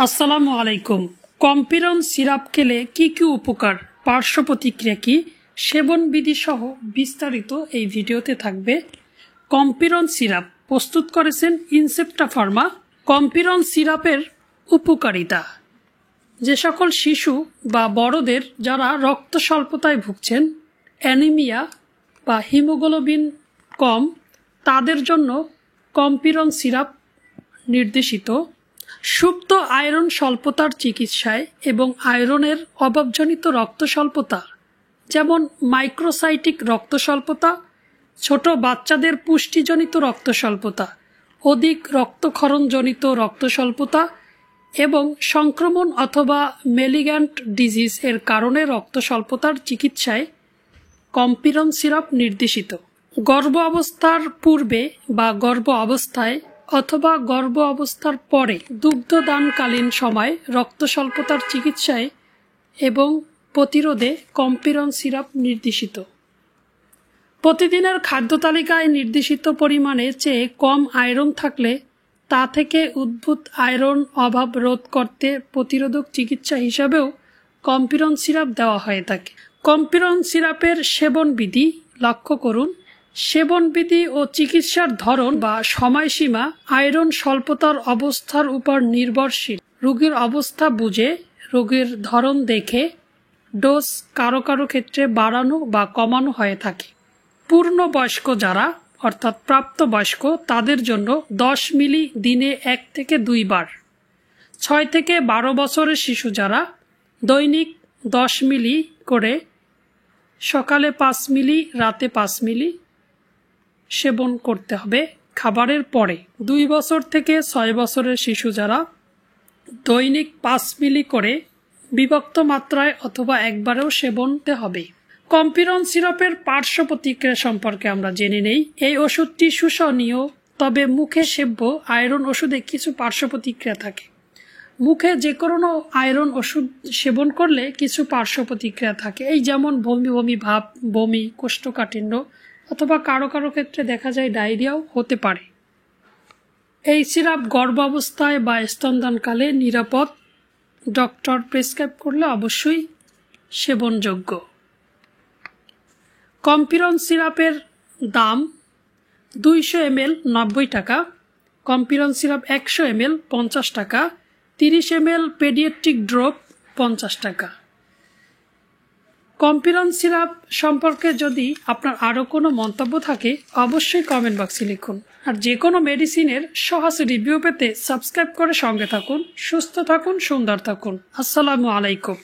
আসসালামু আলাইকুম। কম্পিরন সিরাপ খেলে কি কি উপকার, পার্শ্ব প্রতিক্রিয়া কি, সেবন বিধি সহ বিস্তারিত এই ভিডিওতে থাকবে। কম্পিরন সিরাপ প্রস্তুত করেছেন ইনসেপ্টা ফার্মা। কম্পিরন সিরাপের উপকারিতা: যে সকল শিশু বা বড়দের যারা রক্ত স্বল্পতায় ভুগছেন, অ্যানিমিয়া বা হিমোগ্লোবিন কম, তাদের জন্য কম্পিরন সিরাপ নির্দেশিত। সুপ্ত আয়রন স্বল্পতার চিকিৎসায় এবং আয়রনের অভাবজনিত রক্ত স্বল্পতা, যেমন মাইক্রোসাইটিক রক্ত স্বল্পতা, ছোট বাচ্চাদের পুষ্টিজনিত রক্ত স্বল্পতা, অধিক রক্তক্ষরণজনিত রক্ত স্বল্পতা এবং সংক্রমণ অথবা মেলিগ্যান্ট ডিজিজ এর কারণে রক্ত স্বল্পতার চিকিৎসায় কম্পিরন সিরাপ নির্দেশিত। গর্ভ অবস্থার পূর্বে বা গর্ভ অবস্থায় অথবা গর্ভ অবস্থার পরে দুগ্ধদানকালীন সময় রক্ত স্বল্পতার চিকিৎসায় এবং প্রতিরোধে কম্পিরন সিরাপ নির্দেশিত। প্রতিদিনের খাদ্য তালিকায় নির্দেশিত পরিমাণের চেয়ে কম আয়রন থাকলে তা থেকে উদ্ভূত আয়রন অভাব রোধ করতে প্রতিরোধক চিকিৎসা হিসাবেও কম্পিরন সিরাপ দেওয়া হয়ে থাকে। কম্পিরন সিরাপের সেবন বিধি লক্ষ্য করুন। সেবন বিধি ও চিকিৎসার ধরন বা সময়সীমা আয়রন স্বল্পতার অবস্থার উপর নির্ভরশীল। রোগীর অবস্থা বুঝে, রোগীর ধরন দেখে ডোজ কারো কারো ক্ষেত্রে বাড়ানো বা কমানো হয়ে থাকে। পূর্ণবয়স্ক যারা অর্থাৎ প্রাপ্তবয়স্ক, তাদের জন্য 10 মিলি দিনে 1 থেকে 2 বার। 6 থেকে 12 বছরের শিশু যারা দৈনিক 10 মিলি করে সকালে 5 মিলি, রাতে 5 মিলি সেবন করতে হবে খাবারের পরে। 2 বছর থেকে 6 বছরের শিশু যারা দৈনিক 5 মিলি করে বিভক্ত মাত্রায় অথবা একবারেও সেবন করতে হবে। কম্পিরন সিরাপের পার্শ্ব প্রতিক্রিয়া সম্পর্কে আমরা জেনে নেই। এই ওষুধটি শোষণীয়, তবে মুখে সেব্য আয়রন ওষুধে কিছু পার্শ্ব প্রতিক্রিয়া থাকে। মুখে যে কোনো আয়রন ওষুধ সেবন করলে কিছু পার্শ্ব প্রতিক্রিয়া থাকে, এই যেমন বমি বমি ভাব, বমি, কোষ্ঠকাঠিন্য অথবা কারো কারো ক্ষেত্রে দেখা যায় ডায়রিয়াও হতে পারে। এই সিরাপ গর্ভাবস্থায় বা স্তনদানকালে নিরাপদ। ডক্টর প্রেসক্রাইব করলে অবশ্যই সেবনযোগ্য। কম্পিরন সিরাপের দাম 200 ml 90 টাকা, কম্পিরন সিরাপ 100 ml 50 টাকা, 30 ml পেডিয়াট্রিক ড্রপ 50 টাকা। কম্পিরন সিরাপ সম্পর্কে যদি আপনার আরও কোনো মন্তব্য থাকে অবশ্যই কমেন্ট বক্সে লিখুন। আর যে কোনো মেডিসিনের সহজ রিভিউ পেতে সাবস্ক্রাইব করে সঙ্গে থাকুন। সুস্থ থাকুন, সুন্দর থাকুন। আসসালামু আলাইকুম।